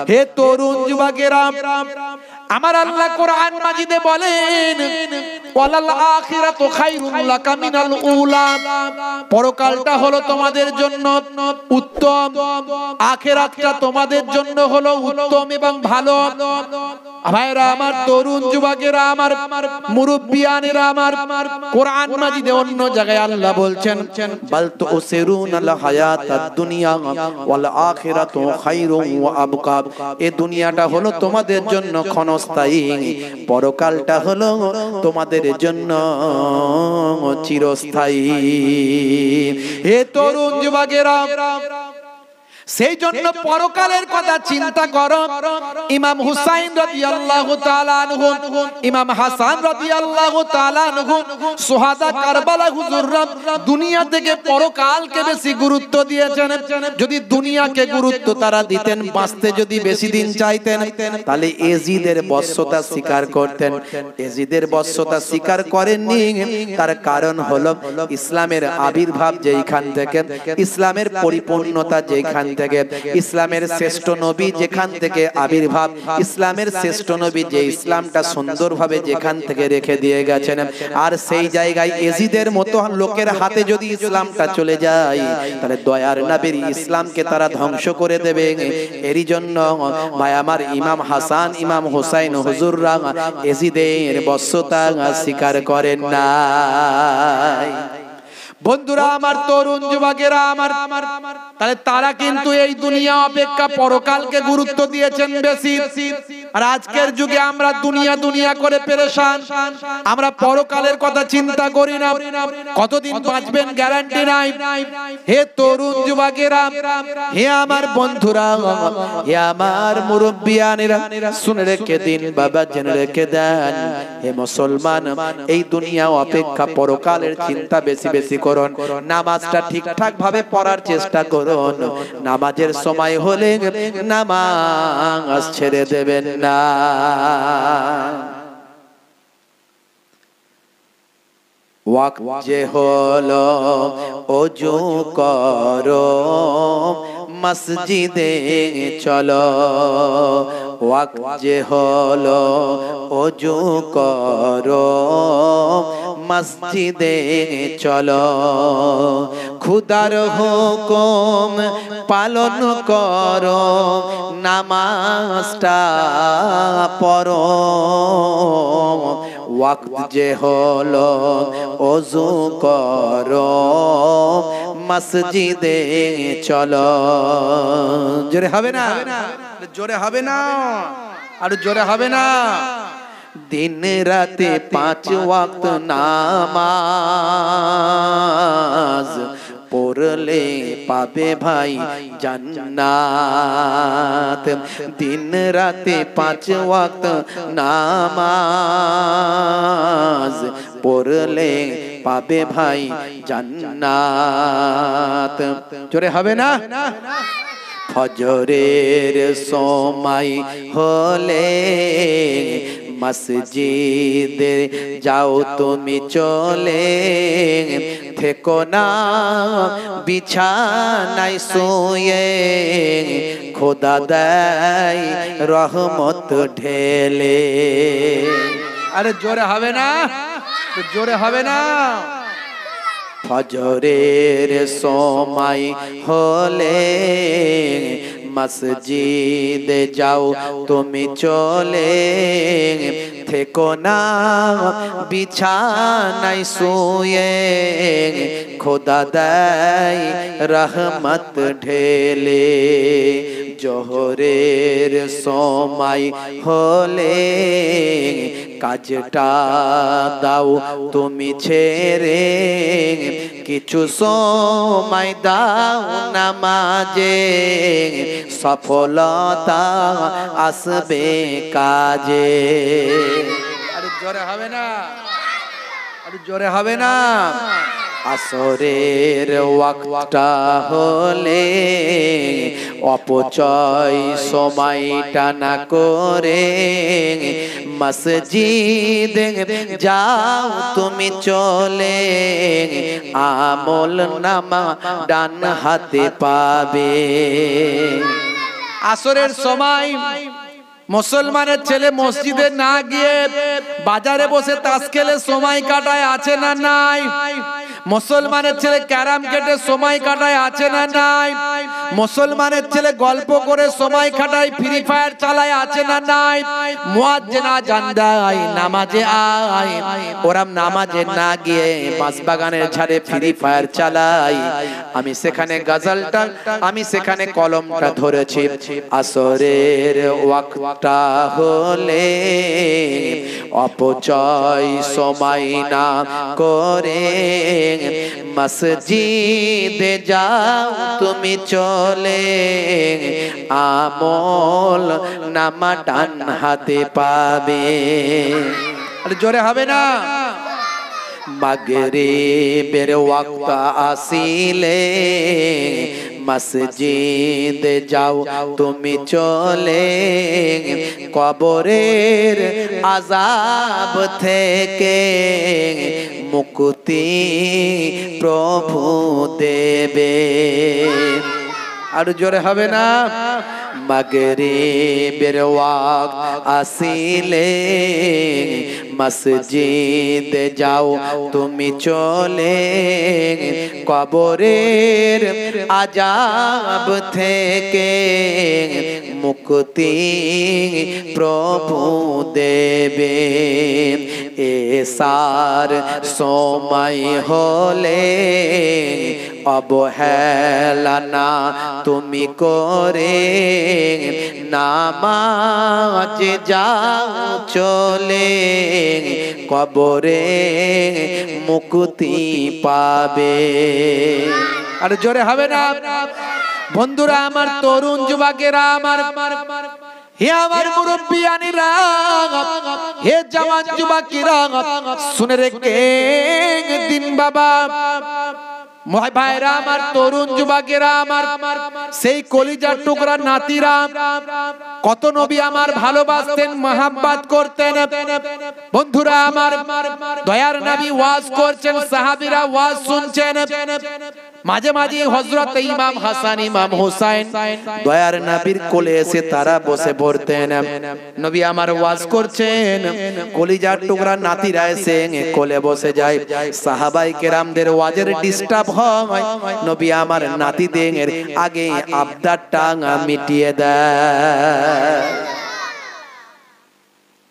হে তরুণ যুবকেরা, আমার আল্লাহ কোরআন মাজিদে বলেন ওয়ালাল আখিরাতু খায়রুল লাকা মিনাল উলা, পরকালটা হলো তোমাদের জন্য উত্তম, আখিরাতটা তোমাদের জন্য হলো উত্তম এবং ভালো। ভাইরা আমার, তরুণ যুবকেরা আমার, মুরব্বিয়ানেরা আমার, কোরআন মাজিদে অন্য জায়গায় আল্লাহ বলছেন বাল তুসিরুনাল হায়াতাদ দুনিয়া ওয়াল আখিরাতু খায়রুন ওয়া আবকা, এই দুনিয়াটা হলো তোমাদের জন্য ক্ষণস্থায়ী, পরকালটা হলো তোমাদের জন্য চিরস্থায়ী। হে তরুণ যুবকেরা, সেই জন্য পরকালের কথা চিন্তা করো। ইমাম হুসাইন রাদিয়াল্লাহু তাআলা আনহু, ইমাম হাসান রাদিয়াল্লাহু তাআলা আনহু, সুহাদা কারবালা হুজুররা দুনিয়া থেকে পরকালকে বেশি গুরুত্ব দিয়েছেন। যদি দুনিয়াকে গুরুত্ব তারা দিতেন, বাঁচতে যদি বেশি দিন চাইতেন, তাহলে এজিদের বশ্যতা স্বীকার করতেন। এজিদের বশ্যতা স্বীকার করেননি, তার কারণ হলো ইসলামের আবির্ভাব যেখান থেকে, ইসলামের পরিপূর্ণতা যেখান থেকে, ইসলামের শ্রেষ্ঠ নবী যেখান থেকে আবির্ভাব, ইসলামের শ্রেষ্ঠ নবী যে ইসলামটা সুন্দরভাবে যেখান থেকে রেখে দিয়ে গেছেন, আর সেই জায়গায় এজিদের মতো লোকের হাতে যদি ইসলামটা চলে যায়, তাহলে দয়ার নবীর ইসলামকে তারা ধ্বংস করে দেবে। এরই জন্য ভাই আমার, ইমাম হাসান, ইমাম হুসাইন হুজুররা এজিদের বশ্যতা স্বীকার করেন না। বন্ধুরা আমার, তরুণ যুবকেরা আমার, তাহলে তারা কিন্তু এই দুনিয়া অপেক্ষা পরকালকে গুরুত্ব দিয়েছেন বেশি। আর আজকের যুগে আমরা দুনিয়া দুনিয়া করে পেরেশান, আমরা পরকালের কথা চিন্তা করি না। কতদিন বাঁচবেন গ্যারান্টি নাই। হে তরুণ যুবকেরা, হে আমার বন্ধুরা, হে আমার মুরব্বিয়ানেরা, শুনে রেখে দিন বাবা, জেনে রেখে দেন। হে মুসলমান, এই দুনিয়া অপেক্ষা পরকালের চিন্তা বেশি বেশি করুন। নামাজটা ঠিকঠাক ভাবে পড়ার চেষ্টা করুন। নামাজের সময় হলে নামাজ ছেড়ে দেবেন না। ওয়াক্ত যে হলো ওযু করো, মসজিদে চলো। ওয়াক্ত যে হলো ওযু করো, মসজিদে চলো। খুদার হুকুম পালন করো, নামাজটা পড়ো। ওয়াক্ত যে হলো ওযু করো, মসজিদে চলো। জোরে হবে না? জোরে হবে না? আর জোরে হবে না? দিন রাতে 5 ওয়াক্ত নামাজ পড়লে পাবে ভাই জান্নাত। দিন রাতে 5 ওয়াক্ত নামাজ পড়লে পাবে ভাই জান্নাত। জোরে হবে না? ফজরের সময় হলে মসজিদে যাও তুমি চলে, থেকো না বিছানায় শুয়ে, খোদা দেয় রহমত ঢেলে। আরে জোরে হবে না? জোরে হবে না? ফজরের সময় হলে মসজিদে যাও তুমি চলে, থেকো না বিছানায় শুয়ে, খোদা দেয় রহমত ঢেলে। জোহরের সময় হলে কাজটা দাও তুমি ছেড়ে, কিছু সময় দাও নামাজে, সফলতা আসবে কাজে। আরে জোরে হবে না? আরে জোরে হবে না? আসরের ওয়াক্তটা হলে অপচয় সময়টা না করে, মসজিদে যাও তুমি চলে, আমল নামা ডান হাতে পাবে। আসরের সময় মুসলমানের ছেলে মসজিদে না গিয়ে বাজারে বসে তাস খেলে সময় কাটায়, আছে না নাই? মুসলমানের ছেলে ক্যারাম কেটে সময় কাটায়, আছে না নাই? মুসলমানের ছেলে গল্প করে সময় কাটায়, ফ্রি ফায়ার চালায়, আছে না নাই? মুয়াজ্জিন আযান দেয়, নামাজে আয়, ওরা নামাজে না গিয়ে বাঁশবাগানের ঝাড়ে ফ্রি ফায়ার চালায়। আমি সেখানে গজলটা, আমি সেখানে কলমটা ধরেছি। আসরের ওয়াক্তটা হলে অপচয় সময় না করে মসজিদে যাও তুমি চলে, আমল নামা ডান হাতে পাবে। আরে জোরে হবে না? মাগরিবের ওয়াক্ত আসিলে মসজিদে যাও তুমি চলে, কবরের আযাব থেকে মুক্তি প্রভু দেবে। আর জোরে হবে না? মাগরিবের ওয়াক্ত আসিলে মসজিদে যাও তুমি চলে, কবরের আযাব থেকে মুক্তি প্রভু দেবে। এসার সময় হলে অবহেলা না তুমি করে নামাজে যাও চলে, কবরে মুক্তি পাবে। আর জোরে হবে না? বন্ধুরা আমার, তরুণ যুবকেরা আমার, হে আমার মুরব্বিয়ানিরা, হে জওয়ান যুবকেরা, শুনে রেখে দিন বাবা, ভাইরা আমার, তরুণ যুবকেরা আমার, সেই কলিজার টুকরা নাতিরা, কত নবী আমার ভালোবাসতেন, মহব্বত করতেন। বন্ধুরা আমার, দয়ার নবী ওয়াজ করছেন, সাহাবীরা ওয়াজ শুনছেন। মাঝে মাঝে হযরত ইমাম হাসান, ইমাম হুসাইন দয়ার নবীর কোলে এসে তারা বসে পড়তেন। নবী আমার ওয়াজ করছেন, কলিজার টুকরা নাতিরা এসে কোলে বসে যায়। সাহাবায়ে কেরামদের ওয়াজের ডিস্টার্ব হয়, নবী আমার নাতিদের আগে আবদারটা মিটিয়ে দেয়।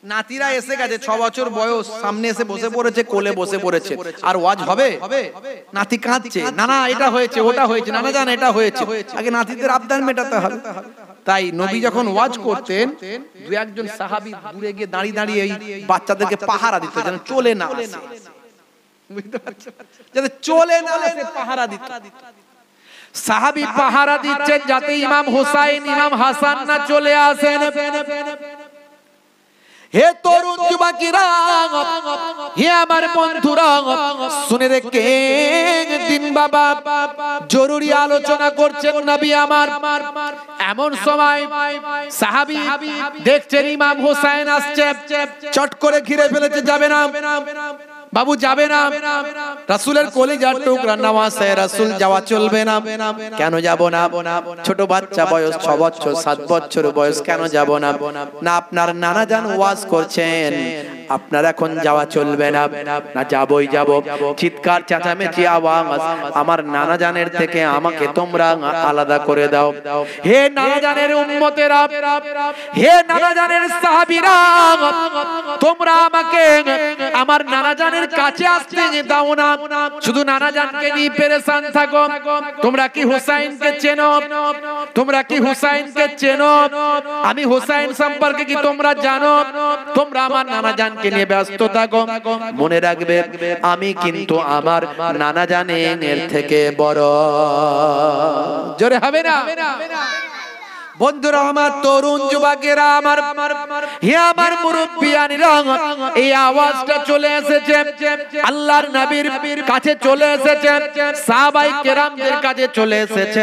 নাতিরা এসে গেছে, 6 বছর বয়স, সামনে এসে বসে পড়েছে, কোলে বসে পড়েছে, আর ওয়াজ হবে? নাতি কাঁদছে, না না এটা হয়েছে, ওটা হয়েছে, না না জান এটা হয়েছে, আগে নাতিদের আবদার মেটাতে হবে। তাই নবী যখন ওয়াজ করতেন, দুই একজন সাহাবী দূরে গিয়ে দাঁড়িয়ে দাঁড়িয়ে এই বাচ্চাদেরকে পাহারা দিত, যেন চলে না আসে, বুঝতে পারছেন? যাতে চলে না আসে পাহারা দিত। সাহাবী পাহারা দিচ্ছেন যাতে ইমাম হুসাইন, ইমাম হাসান না চলে আসেন। হে তরুণ যুবকেরা, হে আমার বন্ধুরা, শুনে রেখে দিন বাবা, জরুরি আলোচনা করছেন নবী আমার। এমন সময় সাহাবী দেখছেন ইমাম হুসাইন আসছে, চট করে ঘিরে ফেলেছে, যাবে না বাবু, যাবে না। রাসূলের কলিজার টুকরা নওয়াজে রাসূল, যাওয়া চলবে না। কেন যাব না? ছোট বাচ্চা বয়স 6 বছর 7 বছর বয়স, কেন যাব না? না আপনার নানা জান ওয়াজ করছেন, আপনার এখন যাওয়া চলবে না। না যাবই যাব। চিৎকার চেঁচামেচি আওয়াজ, আমার নানা জানের থেকে আমাকে তোমরা আলাদা করে দাও। হে নানা জানের উম্মতেরা, হে নানা জানের সাহাবীরা, তোমরা আমাকে আমার নানা জানের কাছে আসতে দাও না। শুধু নানা জানকে নিয়ে পেরেশান থাকো। তোমরা কি হুসাইনকে চেনো? তোমরা কি হুসাইনকে চেনো? আমি হুসাইন সম্পর্কে কি তোমরা জানো? তোমরা আমার নানা জানকে নিয়ে ব্যস্ত থাকো। মনে রাখবে, আমি কিন্তু আমার নানা জানের থেকে বড়। জোরে হবে না? বন্ধুরা আমার, তরুণ যুবকেরা আমার, হে আমার মুরব্বিয়ানিরা, এই আওয়াজটা চলে এসেছে আল্লাহর নবীর কাছে, চলে এসেছে সাহাবায়ে কেরামদের কাছে, চলে এসেছে।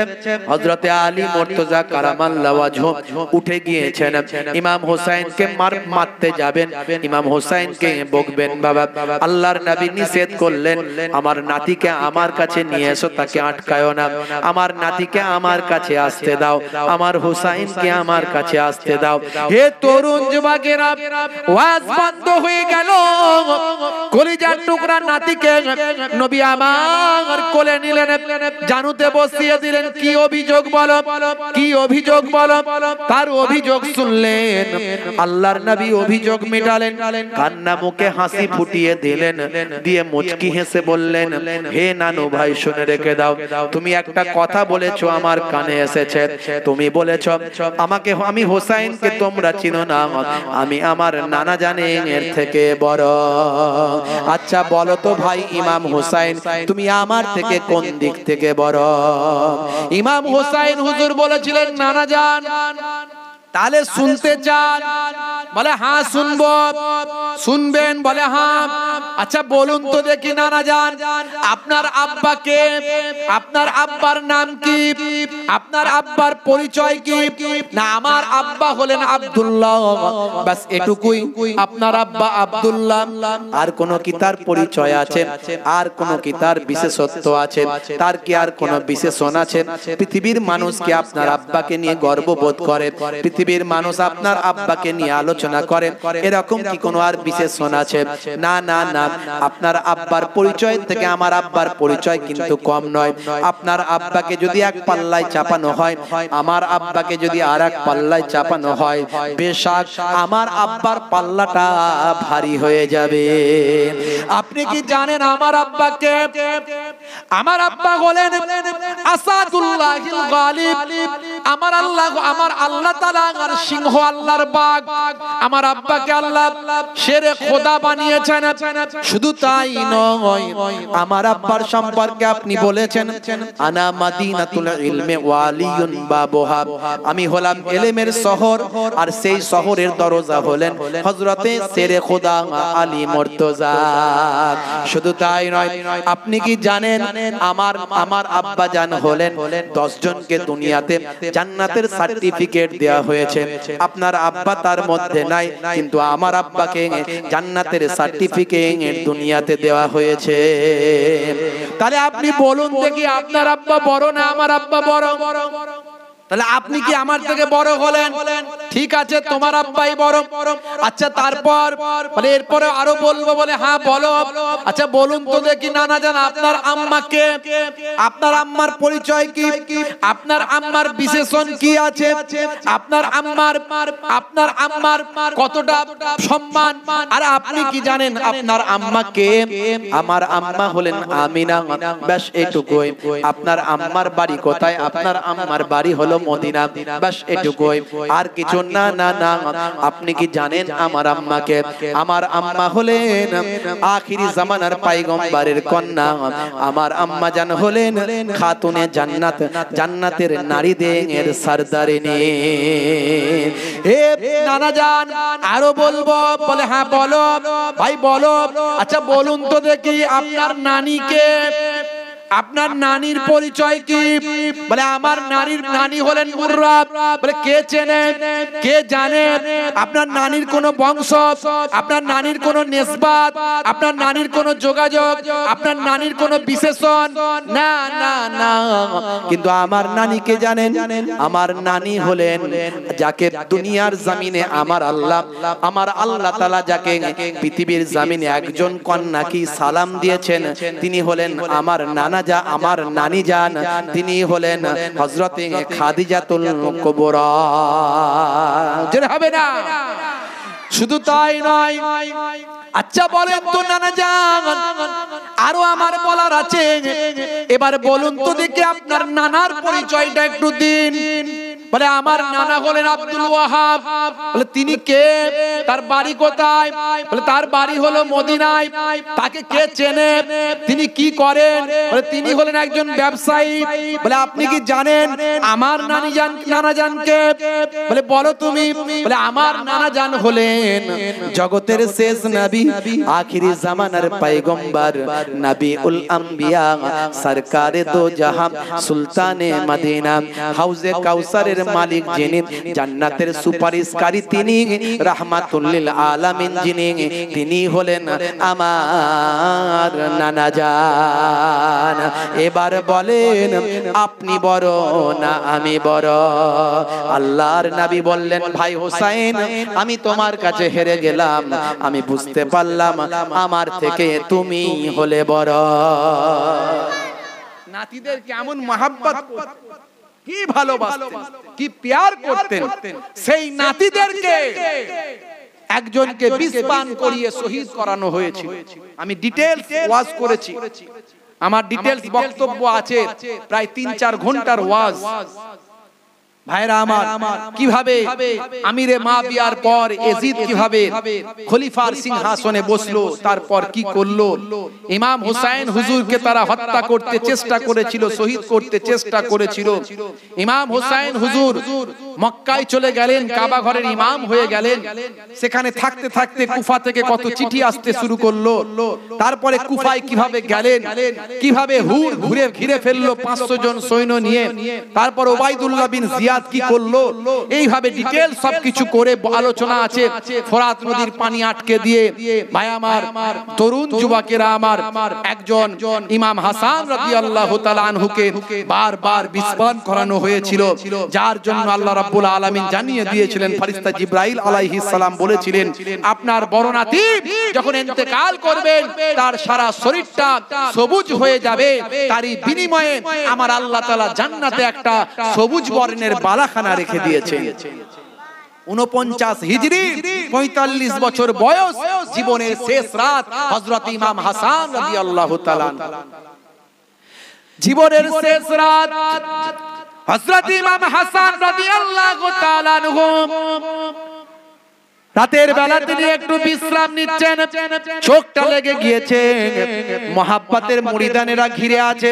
হযরতে আলী মুর্তজা কারামাল্লাহু ওয়াজহু উঠে গিয়েছেন, ইমাম হুসাইনকে মারতে যাবেন, ইমাম হুসাইনকে বকবেন। বাবা, আল্লাহর নবী নিষেধ করলেন, আমার নাতিকে আমার কাছে নিয়ে এসো, তাকে আটকায়ো না, আমার নাতিকে আমার কাছে আসতে দাও। আমার হুসাইন হুসাইনকে আমার কাছে আসতে দাও। হে তরুণ যুবকেরা, ওয়াজ বন্ধ হয়ে গেল। কলিজার টুকরা নাতিকে নবী আমার কোলে নিলেন, জানুতে বসিয়ে দিলেন। কি অভিযোগ বলো, কি অভিযোগ বলো? তার অভিযোগ শুনলেন, আল্লাহর নবী অভিযোগ মেটালেন, কান্না মুখে হাসি ফুটিয়ে দিলেন, দিয়ে মুচকি হেসে বললেন, হে নানু ভাই শুনে রেখে দাও, তুমি একটা কথা বলেছো আমার কানে এসেছে। তুমি বলেছো আমাকে, আমি হুসাইনকে তোমরা চিনো না, আমি আমার নানা জানের থেকে বড়। আচ্ছা বলো তো ভাই ইমাম হুসাইন, তুমি আমার থেকে কোন দিক থেকে বড়? ইমাম হুসাইন হুজুর বলেছিলেন, নানা জান তাহলে শুনতে চান? বলে হ্যাঁ শুনবো। শুনবেন? বলে হ্যাঁ। আচ্ছা বলুন তো দেখি নানা জান, আপনার আব্বাকে, আপনার আব্বার নাম কি, আপনার আব্বার পরিচয় কি? না আমার আব্বা হলেন আব্দুল্লাহ, বাস এটুকুই। আপনার আব্বা আব্দুল্লাহ, আর কোন কি তার পরিচয় আছে? আর কোন কি তার বিশেষত্ব আছে? তার কি আর কোন বিশেষণ আছে? পৃথিবীর মানুষ কি আপনার আব্বাকে নিয়ে গর্ববোধ করে? পৃথিবীর মানুষ আপনার আব্বাকে নিয়ে আলোচনা করে, এরকম কি কোনো আর বিশেষণ আছে? না না না, আপনার আব্বার পরিচয় থেকে আমার আব্বার পরিচয় কিন্তু কম নয়। আপনার আব্বাকে যদি এক পাল্লায় চাপানো হয়, আমার আব্বাকে যদি আর এক পাল্লায় চাপানো হয়, বেশক আমার আব্বার পাল্লাটা ভারী হয়ে যাবে। আপনি কি জানেন আমার আব্বাকে? আমার আব্বা হলেন আসাদুল্লাহিল গালিব। আমার আল্লাহ, আমার আল্লাহ তাআলা আর সিংহ, আল্লাহর বাগ। আমার আব্বাকে আল্লাহ শেরে খোদা বানিয়েছেন। শুধু তাই নয়, আমার আব্বার সম্পর্কে আপনি বলেছেন, আনা মাদিনাতুল ইলমি ওয়ালিয়ুন বাবুহা, আমি হলাম ইলমের শহর, আর সেই শহরের দরজা হলেন হযরতে শেরে খোদা আলী মুর্তজা। শুধু তাই নয়, আপনি কি জানেন আমার আব্বা জান হলেন 10 জনকে দুনিয়াতে জান্নাতের সার্টিফিকেট দেয়া হয়েছে। আপনার আব্বা তার মধ্যে নাই, কিন্তু আমার আব্বাকে জান্নাতের সার্টিফিকেট দুনিয়াতে দেওয়া হয়েছে। তাহলে আপনি বলুন দেখি, আপনার আব্বা বড় না আমার আব্বা বড়? তাহলে আপনি কি আমার থেকে বড় হলেন? ঠিক আছে, তোমার আব্বাই বড়। আচ্ছা তারপর বলে এরপরে আরো বলবো? বলে হ্যাঁ বলো। আচ্ছা বলুন তো দেখি নানা জান, আপনার আম্মাকে, আপনার আম্মার পরিচয় কি? আপনার আম্মার বিশেষণ কি আছে? আপনার আম্মার কতটা সম্মান? আর আপনি কি জানেন আপনার আম্মাকে? আমার আম্মা হলেন আমিনা, ব্যাস এটুকুই। আপনার আম্মার বাড়ি কোথায়? আপনার আম্মার বাড়ি হলো মদিনা, বাস এটুকুই, আর কিছু না। না না, আপনি কি জানেন আমার আম্মাকে? আমার আম্মা হলেন আখিরি জামানার পয়গম্বরের কন্যা। আমার আম্মা জান হলেন খাতুনে জান্নাত, জান্নাতের নারীদের সরদারিনী। হে নানা জান আরো বলবো? বলে হ্যাঁ বলো ভাই বলো। আচ্ছা বলুন তো দেখি, আপনার নানিকে, আপনার নানির পরিচয় কি? বলে আমার নানি হলেন মুর্রা। বলে কে চেনে, কে জানে আপনার নানির কোন বংশ, আপনার নানির কোন নিসবাত, আপনার নানির কোন যোগাযোগ, আপনার নানির কোন বিশেষণ? না না না, কিন্তু আমার নানিকে জানেন? আমার নানি হলেন যাকে দুনিয়ার জমিনে আমার আল্লাহ তাআলা যাকে পৃথিবীর জমিনে একজন কন্যা কি সালাম দিয়েছেন, তিনি হলেন আমার নানা, আমার নানি জান, তিনি হলেন হযরতে খাদিজাতুল কুবরা। জেনে হবে না? শুধু তাই নয়, আচ্ছা বলেন তো নানা জান, আরো আমার বলার আছে। এবার বলুন তো দেখি আপনার নানার পরিচয়টা একটু দিন। বলে আমার নানা হলেন আব্দুল ওয়াহাব। বলে তিনি কে? তার বাড়ি কোথায়? বলে তার বাড়ি হলো মদিনায়। তাকে কে চেনে? তিনি কি করেন? বলে তিনি হলেন একজন ব্যবসায়ী। বলে আপনি কি জানেন আমার নানা জানকে? বলে বলো তুমি। বলে আমার নানা জান হলেন জগতের শেষ নবী, আখিরি জামানার পয়গম্বর, নবীউল আম্বিয়া, সরকারে দো জাহান, সুলতানে মদিনা, হাউজে কাউসারের কাউসারের মালিক যিনি, জান্নাতের সুপারিশকারী তিনি, রাহমাতুল লিল আলামিন যিনি, তিনি হলেন আমার নানা জান। এবার বলেন আপনি বড় না আমি বড়? আল্লাহর নবী বললেন, ভাই হোসেন আমি তোমার কাছে হেরে গেলাম, আমি বুঝতে পারলাম আমার থেকে তুমি হলে বড়। নাতিদের কেমন মহব্বত, কি ভালোবাসতেন, কি প্যার করতেন। সেই নাতিদেরকে একজনকে বিষ পান করিয়ে শহীদ করানো হয়েছিল। আমি ডিটেইলস ওয়াজ করেছি, আমার ডিটেইলস বক্তব্য আছে, প্রায় 3-4 ঘন্টার ওয়াজ। ভাইরা আমার, কিভাবে আমিরে মুআবিয়ার পর ইয়াজিদ কিভাবে খলিফার সিংহাসনে বসলো, তারপর কি করলো, ইমাম হুসাইন হুজুরকে তারা হত্যা করতে চেষ্টা করেছিল, শহীদ করতে চেষ্টা করেছিল। ইমাম হুসাইন হুজুর মক্কায় চলে গেলেন, কাবা ঘরের ইমাম হয়ে গেলেন। সেখানে থাকতে থাকতে কুফা থেকে কত চিঠি আসতে শুরু করলো। তারপরে কুফায় কিভাবে গেলেন, কিভাবে হুর ঘুরে ঘিরে ফেললো 500 জন সৈন্য নিয়ে। তারপর ওবাইদুল্লাহ বিন জিয়াদ কি করলো, এইভাবে ডিটেইল সবকিছু করে আলোচনা আছে। ফোরাত নদীর পানি আটকে দিয়ে ভাই আমার তরুণ যুবকেরা আমার একজন ইমাম হাসান রাদিয়াল্লাহু তাআলা আনহুকে বারবার বিস্ফান করানো হয়েছিল, যার জন্য আল্লাহ রাব্বুল আলামিন জানিয়ে দিয়েছিলেন, ফেরেশতা জিবরাইল আলাইহিস সালাম বলেছিলেন, আপনার বড় নাতি যখন ইন্তেকাল করবেন তার সারা শরীরটা সবুজ হয়ে যাবে, তারই বিনিময়ে আমার আল্লাহ তাআলা জান্নাতে একটা সবুজ বর্ণের বালাখানা রেখে দিয়েছেন। 49 হিজরি 45 বছর বয়স, জীবনের শেষ রাত হযরত ইমাম হাসান রাদিয়াল্লাহু তাআলা, জীবনের শেষ রাত হযরত ইমাম হাসান রাদিয়াল্লাহু তাআলা রাতের বেলা তিনি একটু বিশ্রাম নিচ্ছেন, চোখটা লেগে গিয়েছে। মহাব্বতের মুরিদানেরা ঘিরে আছে,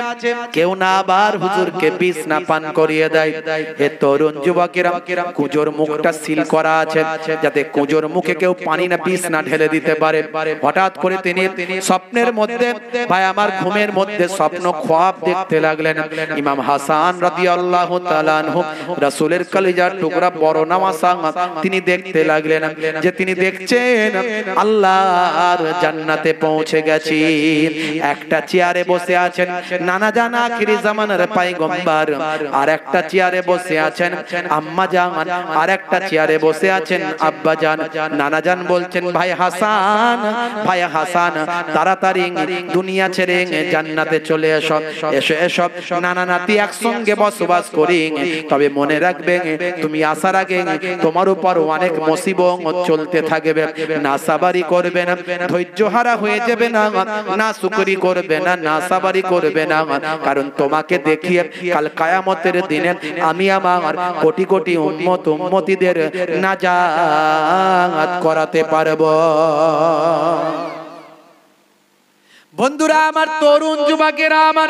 কেউ না আবার হুজুরকে বিষ না পান করিয়ে দেয়। হে তরুণ যুবকেরা, কুজোর মুখটা সিল করা আছে, যাতে কুজোর মুখে কেউ পানি না বিষ না ঢেলে দিতে পারে। হঠাৎ করে তিনি স্বপ্নের মধ্যে, ভাই আমার ঘুমের মধ্যে স্বপ্ন খ্বাব দেখতে লাগলেন। ইমাম হাসান রাদিয়াল্লাহু তাআলা আনহু রাসূলের কলিজার টুকরা বড় নামাসা তিনি দেখতে লাগলেন, যে তিনি দেখছেন আল্লাহর জান্নাতে পৌঁছে গেছি। একটা চেয়ারে বসে আছেন নানা জান আখিরি জামানার পয়গম্বর, আর একটা চেয়ারে বসে আছেন আম্মা জান, আর একটা চেয়ারে বসে আছেন আব্বা জান। নানা জান বলছেন, ভাই হাসান, ভাই হাসান তাড়াতাড়ি দুনিয়া ছেড়ে জান্নাতে চলে এসো, এসো এসো, নানা নাতি একসঙ্গে বসবাস করি। তবে মনে রাখবে, তুমি আসার আগে তোমার উপর অনেক মুসিবত চলতে থাকবে, না সাবারি করবে না, ধৈর্য হারা হয়ে যাবে না, না শুকরি করবে না, না সাবারি করবে না। কারণ তোমাকে দেখিয়ে কাল কিয়ামতের দিনে আমি আমার কোটি কোটি উম্মতিদের নাজাত করাতে পারবো। বন্ধুরা আমার, তরুণ যুবকেরা আমার,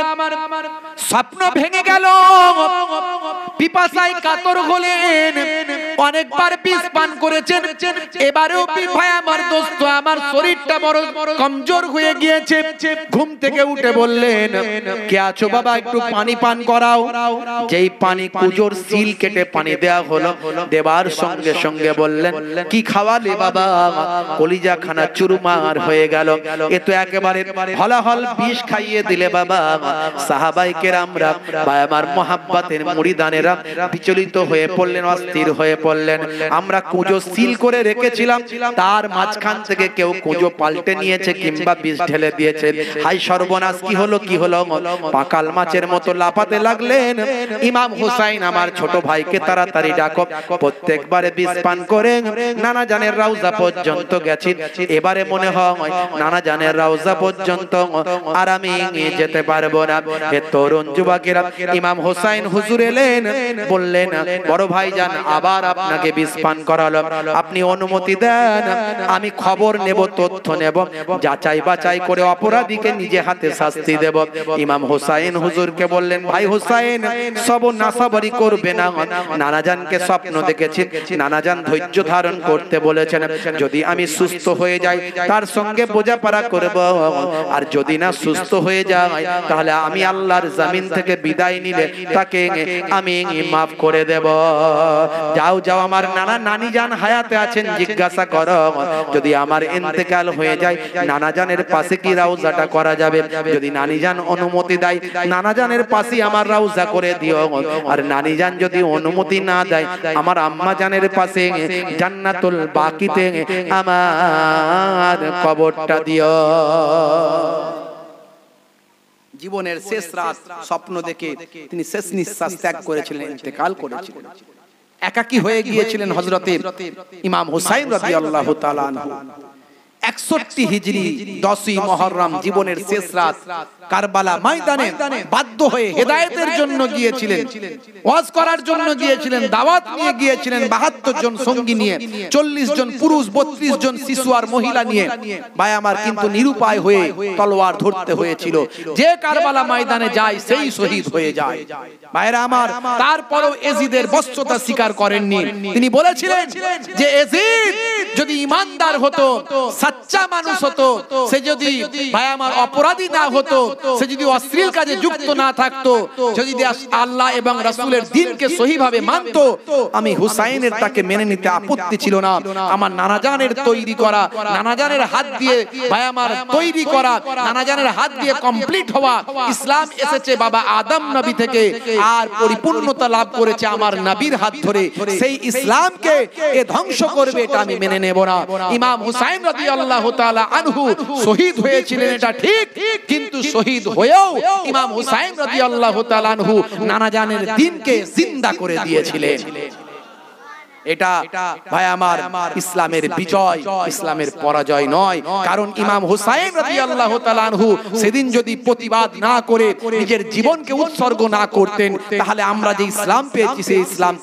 স্বপ্ন ভেঙে গেল, পিপাসায় কাতর হলেন, অনেকবার বিষ পান করেছেন, এবারেও ভাই আমার দোস্ত আমার শরীরটা বড় কমজোর হয়ে গিয়েছে। ঘুম থেকে উঠে বললেন, কে আছো বাবা, একটু পানি পান করাও। যেই পানি কুজোর সিল কেটে পানি দেয়া হলো, দেবার সঙ্গে সঙ্গে বললেন, কি খাওয়ালে বাবা? কলিজা খানা চুরমার হয়ে গেল, এ তো একেবারে হলাহল বিষ খাইয়ে দিলে বাবা। সাহাবায়ে কেরামরা ভাই আমার মুহাব্বতের মুরিদানেরা বিচলিত হয়ে পড়লেন, অস্থির হয়ে পড়লেন। আমরা কুজো সিল করে রেখেছিলাম, তার মাঝখান থেকে কেউ কুজো পাল্টে নিয়েছে কিংবা বিষ ঢেলে দিয়েছে। হাই সর্বনাশ, কি হলো কি হলো? পাকাল মাছের মতো লাফাতে লাগলেন। ইমাম হুসাইন আমার ছোট ভাইকে তাড়াতাড়ি ডাকো। প্রত্যেকবারে বিষ পান করে নানা জানের রওজা পর্যন্ত গেছি, এবারে মনে হয় নানা জানের রওজা পর্যন্ত আর আমি যেতে পারবো না। হে তরুণ যুবকেরা, ইমাম হুসাইন হুজুর এলেন, বললেন, বড় ভাইজান আবার আপনাকে বিষ পান করালো, আপনি অনুমতি দেন, আমি খবর নেব, তথ্য নেব, যাচাই বাছাই করে অপরাধীকে নিজে হাতে শাস্তি দেব। ইমাম হুসাইন হুজুরকে বললেন, ভাই হুসাইন সব নাসাবারি করবে না, নানাজানকে স্বপ্ন দেখেছি, নানাজান ধৈর্য ধারণ করতে বলেছেন, যদি আমি সুস্থ হয়ে যাই তার সঙ্গে বোঝাপড়া করব, আর যদি না সুস্থ হয়ে যায় তাহলে আমি আল্লাহর জমিন থেকে বিদায় নিলে তাকে আমি মাফ করে দেব। যাও যাও, আমার নানা নানি জান হায়াতে আছেন, জিজ্ঞাসা করো যদি আমার ইন্তেকাল হয়ে যায় নানা জানের পাশে কি রওজাটা করা যাবে। যদি নানি জান অনুমতি দেয় নানা জানের পাশে আমার রওজা করে দিও, আর নানি জান যদি অনুমতি না দেয় আমার আম্মা জানের পাশে জান্নাতুল বাকিতে আমার কবরটা দিও। জীবনের শেষ রাত স্বপ্ন দেখে তিনি শেষ নিঃশ্বাস ত্যাগ করেছিলেন, ইন্তেকাল করেছিলেন। একাকী হয়ে গিয়েছিলেন হযরতে ইমাম হুসাইন রাদিয়াল্লাহু তাআলা আনহু। 61 হিজরি 10ই মুহররম জীবনের শেষ রাত কারবালা ময়দানে বাধ্য হয়ে হেদায়েতের জন্য গিয়েছিলেন, ওয়াজ করার জন্য গিয়েছিলেন, দাওয়াত নিয়ে গিয়েছিলেন 72 জন সঙ্গী নিয়ে, 40 জন পুরুষ 32 জন শিশু আর মহিলা নিয়ে। ভাই আমার, কিন্তু নিরুপায় হয়ে তলোয়ার ধরতে হয়েছিল। যে কারবালা ময়দানে যায় সেই শহীদ হয়ে যায়। ভাইরা আমার, তারপরেও এজিদের বশ্যতা স্বীকার করেননি। তিনি বলেছিলেন যে এজিদ যদি ইমানদার হতো, সচ্চা মানুষ হতো, সে যদি ভাই আমার অপরাধী না হতো, সে যদি অশ্লীল কাজে যুক্ত না থাকতো, যদি আল্লাহ এবং রাসূলের দ্বীনকে সহিভাবে মানতো, আমি হুসাইনের তাকে মেনে নিতে আপত্তি ছিল না। আমার নানাজানের তৈরি করা, নানাজানের হাত দিয়ে ভাই আমার তৈরি করা, নানাজানের হাত দিয়ে কমপ্লিট হওয়া ইসলাম এসেছে বাবা আদম নবী থেকে, আর পরিপূর্ণতা লাভ করেছে আমার নবীর হাত ধরে। সেই ইসলামকে এ ধ্বংস করবে এটা আমি মেনে নেব না। ইমাম হুসাইন রাদিয়াল্লাহু তাআলা আনহু শহীদ হয়েছিলেন এটা ঠিক, কিন্তু শহীদ হয়েও ইমাম হুসাইন রাদিয়াল্লাহু তাআলা আনহু নানাজানের দ্বীনকে জিন্দা করে দিয়েছিলেন। এটা ভাই আমার ইসলামের বিজয়, ইসলামের পরাজয় নয়। কারণ ইমাম হুসাইন রাদিয়াল্লাহু তাআলা আনহু সেদিন যদি প্রতিবাদ না করে নিজের জীবনকে উৎসর্গ না করতেন তাহলে আমরা যে ইসলাম পেয়েছি সেই ইসলাম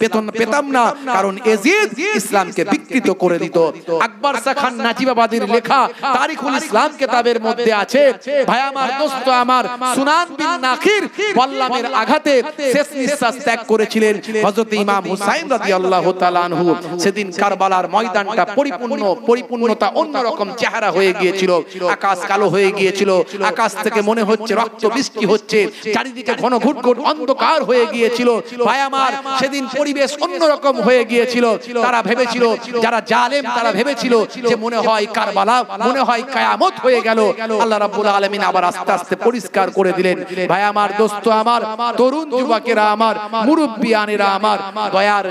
পেতাম না। কারণ এজিদ ইসলামকে বিকৃত করে দিত। আকবর শাহ খান নাজিবাবাদীর লেখা তারিখুল ইসলাম কিতাবের মধ্যে আছে, ভাই আমার দোস্ত আমার সুনান বিন নাকির বল্লামের আঘাতে শেষ নিঃশ্বাস ত্যাগ করেছিলেন হযরত ইমাম হুসাইন রাদিয়াল্লাহু তাআলা। সেদিন কারবালার ময়দানটা পরিপূর্ণতা অন্যরকম চেহারা হয়ে গিয়েছিল। আকাশ কালো হয়ে গিয়েছিল, আকাশ থেকে মনে হচ্ছে রক্ত বৃষ্টি হচ্ছে, চারিদিকে ঘন ঘুটঘুট অন্ধকার হয়ে গিয়েছিল। ভাই আমার, সেদিন পরিবেশ অন্যরকম হয়ে গিয়েছিল। তারা ভেবেছিল, যারা জালেম তারা ভেবেছিল যে মনে হয় কারবালা, মনে হয় কিয়ামত হয়ে গেল। আল্লাহ রাব্বুল আলামিন আবার আস্তে আস্তে পরিষ্কার করে দিলেন। ভাই আমার, দোস্ত আমার, তরুণ যুবকেরা আমার, মুরব্বিয়ানেরা আমার, দয়ার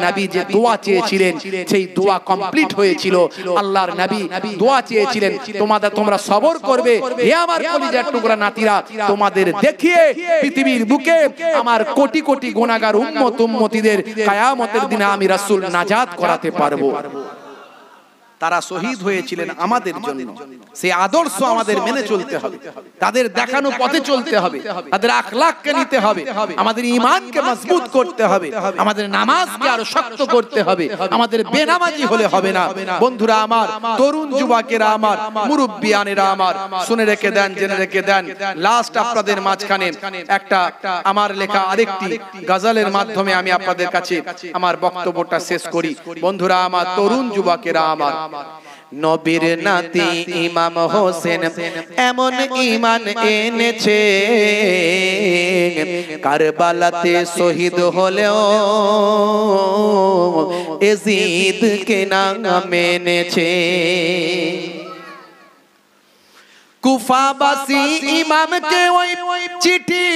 নবী যে দোয়া চেয়েছিলেন সেই দোয়া কমপ্লিট হয়েছিল। আল্লাহর নবী দোয়া চেয়েছিলেন তোমরা সবর করবে হে আমার কলিজার টুকরা নাতিরা, তোমাদের দেখিয়ে পৃথিবীর বুকে আমার কোটি কোটি গুনাহগার উম্মতিদের কিয়ামতের দিনে আমি রাসূল নাজাত করাতে পারবো। তারা শহীদ হয়েছিলেন আমাদের জন্য। সেই আদর্শ আমাদের মেনে চলতে হবে, তাদের দেখানো পথে চলতে হবে, তাদের আখলাককে নিতে হবে, আমাদের ঈমানকে মজবুত করতে হবে, আমাদের নামাজকে আরো শক্ত করতে হবে, আমাদের বেনামাজি হলে হবে না। বন্ধুরা আমার, তরুণ যুবকেরা আমার, মুরব্বিয়ানেরা আমার, শুনে রেখে দেন, জেনে রেখে দেন। লাস্ট আপনাদের মাঝখানে একটা আমার লেখা আরেকটি গজলের মাধ্যমে আমি আপনাদের কাছে আমার বক্তব্যটা শেষ করি। বন্ধুরা আমার, তরুণ যুবকেরা আমার, নবীর নাতি ইমাম হোসেন এমন ঈমান এনেছে, কারবালাতে শহীদ হলেও এজিদকে না মেনেছে। কুফাবাসী ইমামকে ওই চিঠি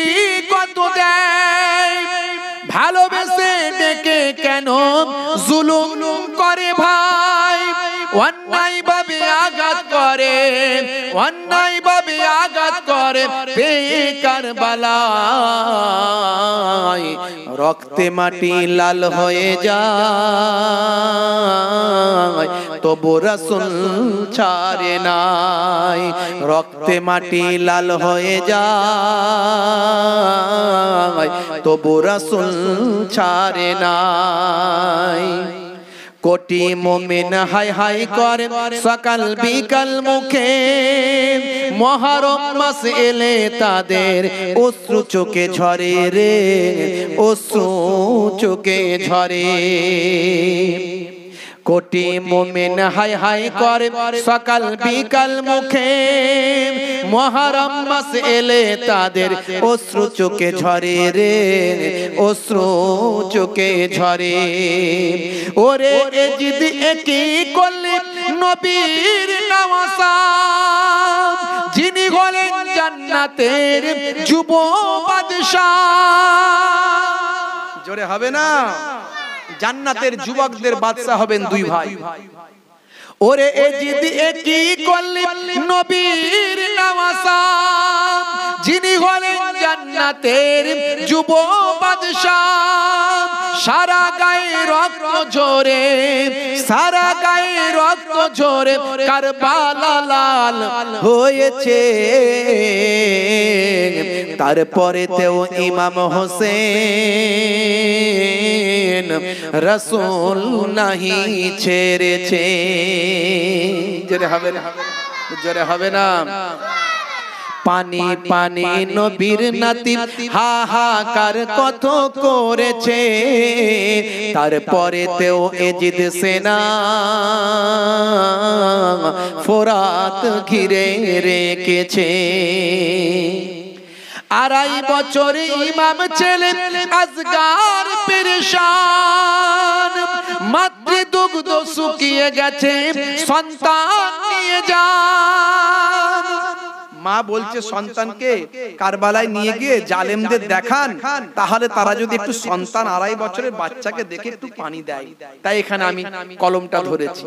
কত দেয়, ভালোবেসে ডেকে কেন জুলুম করে ভাই, অন্যায় ভাবে আঘাত করে, অন্যায় ভাবে আঘাত করে কারবালায়, রক্তে মাটি লাল হয়ে যায় তবু রাসূল ছাড়ে নাই, রক্তে মাটি লাল হয়ে যায় তবু রাসূল ছাড়ে নাই। কোটি মুমিন হাই হাই করে সকাল বিকাল মুখে, মুহররম মাস এলে তাদের অশ্রু চোখে ঝরে রে, অশ্রু চোখে ঝরে। কোটি মুমিন হাই হাই করে সকাল বিকাল মুখে, মুহররম মাস এলে তাদের অশ্রু চোখে ঝরে রে, অশ্রু চোখে ঝরে। ওরে এজিদ একই করলে নবীর নওয়াসা, যিনি হলেন জান্নাতের যুব বাদশা। জোরে হবে না? জান্নাতের যুবকদের বাদশা হবেন দুই ভাই। ওরে এজিদ একই করলে নবীর নওয়াসা, যিনি হলেন জান্নাতের যুব বাদশা। সারা গায়ে রক্ত ঝরে, সারা গায়ে রক্ত ঝরে কারবালা লাল হয়েছে। তারপরেতেও ইমাম হোসেন রাসূল নাহি ছেড়েছে। জোরে হবে না? জোরে হবে না? পানি পানি নবীর নাতি হাহাকার কত করেছে, তারপরেতেও এজিদ সেনা ফোরাত ঘিরে রেখেছে। 2.5 বছর ইমাম ছেলে আজগার পেরেশান, মাতৃদুগ্ধ শুকিয়ে গেছে, সন্তান নিয়ে যান। মা বলছে সন্তানকে কারবালায় নিয়ে গিয়ে জালেমদের দেখান, তাহলে তারা যদি একটু সন্তান 2.5 বছরের বাচ্চাকে দেখে একটু পানি দেয়। তাই এখানে আমি কলমটা ধরেছি।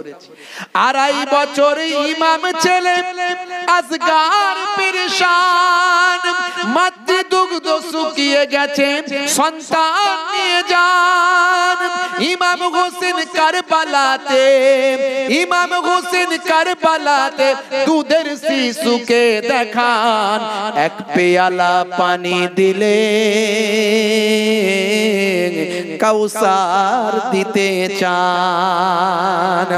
2.5 বছর ইমাম ছেলে আজগার পেরেশান, মাতৃদুগ্ধ শুকিয়ে গেছে, সন্তান নিয়ে যান। ইমাম হোসেন কারবালাতে, ইমাম হোসেন কারবালাতে দুধের শিশুকে দেখান, এক পেয়ালা পানি দিলে কাউসার দিতে চান,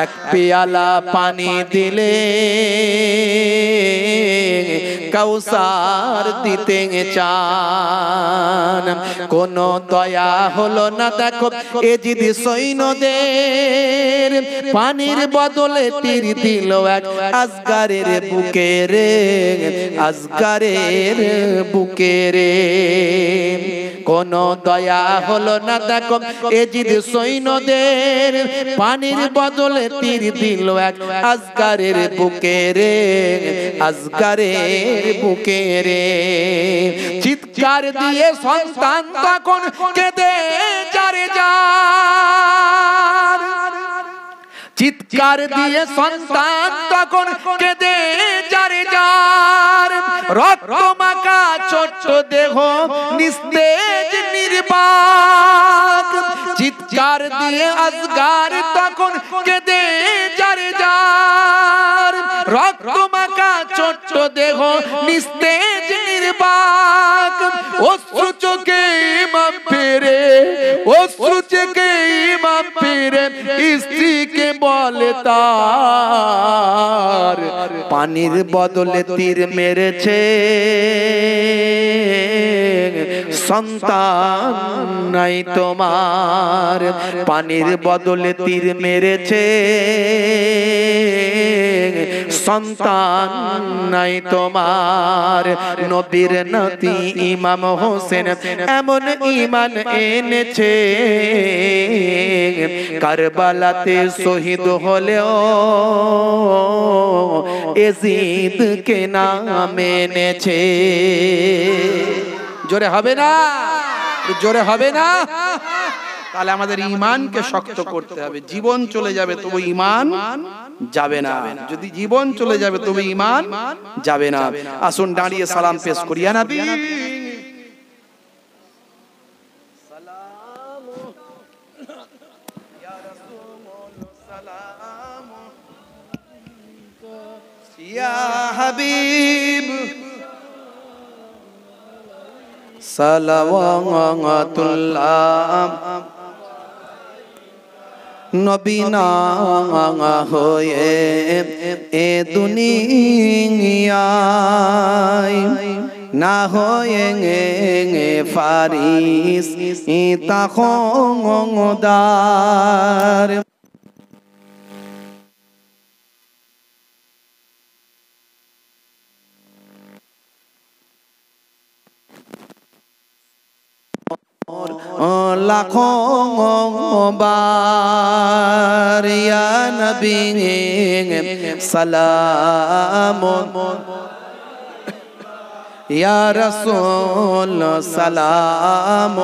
এক পেয়ালা পানি দিলে কাউসার দিতে চান। কোন দয়া হলো না দেখো এজিদ সৈন্যদের, পানির বদলে তীর দিল এক আজগারের বুকে রে, আজগারের বুকে রে। কোন দয়া হলো না দেখো এজিদ সৈন্যদের, পানির বদলে তীর দিল এক আজগারের বুকে রে, আজগারের বুকে রে। চিৎকার দিয়ে সন্তান তখন কেঁদে যারে যার, চিৎকার দিয়ে সন্তান তখন কেঁদে যারে যার। রক্ত মাখা ছোট্ট দেহ নিস্তেজ নির্বাক, চিৎকার দিয়ে আজগার তখন কেঁদে যারে যার। রক্ত মাখা ছোট্ট দেহ নিস্তেজ নির্বাক, অশ্রু চোখে ইমাম ফিরে, অশ্রু চোখে ইমাম ফিরে স্ত্রীকে বলে তার, পানির বদলে তীর মেরেছে, সন্তান নাই তোমার। পানির বদলে তীর মেরেছে, সন্তান নাই তোমার। নবীর নাতি ইমাম হোসেন এমন ঈমান এনেছে, কারবালাতে শহীদ হলেও এজিদ কে নাম এনেছে। জোরে হবে না? জোরে হবে না? তাহলে আমাদের ঈমানকে শক্ত করতে হবে। জীবন চলে যাবে তবু ঈমান যাবে না, যদি জীবন চলে যাবে তবু ঈমান যাবে না। আসুন দাঁড়িয়ে সালাম পেশ করি। ইয়া নবী সালাম, ইয়া রাসূল সালাম, ইয়া হাবিব সালাওয়াতুল্লাহ। নবী না হয়ে এ দুনিয়ায়, না হয়ে ফারিস তাখদার। लाखों बार या नबी सलाम या रसूल सलाम।